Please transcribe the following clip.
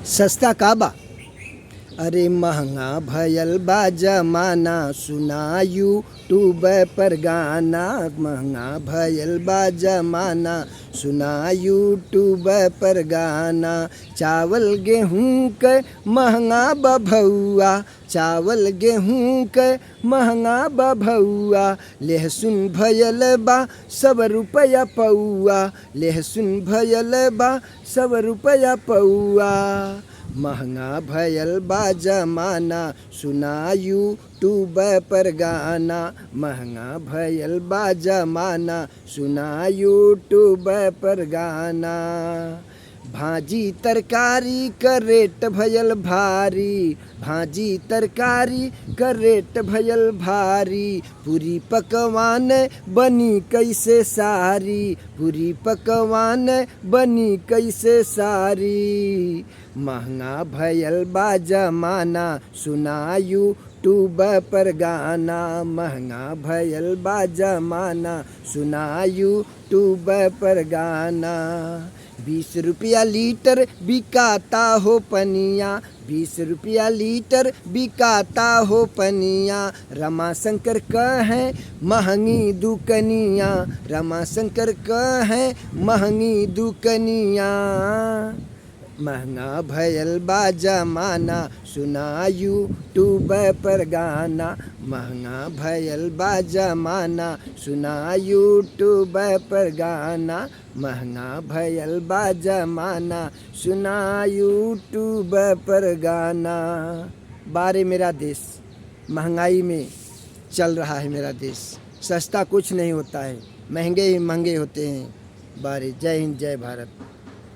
सस्ता का बा? अरे महंगा भयल बा जमाना, सुना यूट्यूब पर गाना। महंगा भयल बा जमाना, सुना यूट्यूब पर गाना। चावल गेहूँ के महंगा बा भौआ, चावल गेहूँ के महंगा बा भौआ। लहसुन भयल बा 100 रुपया पौआ, लहसुन भयल बा 100 रुपया पौआ। महंगा भयल बा जमाना, सुना यूट्यूब पर गाना। महंगा भयल बा जमाना, सुना यूट्यूब पर गाना। भाजी तरकारी का रेट भयल भारी, भाजी तरकारी का रेट भयल भारी। पूरी पकवान बनी कैसे सारी, पूरी पकवान बनी कैसे सारी। महंगा भयल बा जमाना, सुना यूट्यूब पर गाना। महंगा भयल बा जमाना, सुना यूट्यूब पर गाना। 20 रुपया लीटर बिकाता हो पनिया, 20 रुपया लीटर बिकाता हो पनिया। रमाशंकर का है महंगी दुकनिया, रमाशंकर का है महंगी दुकनिया। महंगा भयल बा जमाना, सुना यूट्यूब पर गाना। महंगा भयल बा जमाना, सुना यूट्यूब पर गाना। महंगा भयल बा जमाना, सुना यूट्यूब पर गाना। बारे मेरा देश, महंगाई में चल रहा है मेरा देश। सस्ता कुछ नहीं होता है, महंगे ही महंगे होते हैं। बारे जय हिंद, जय भारत।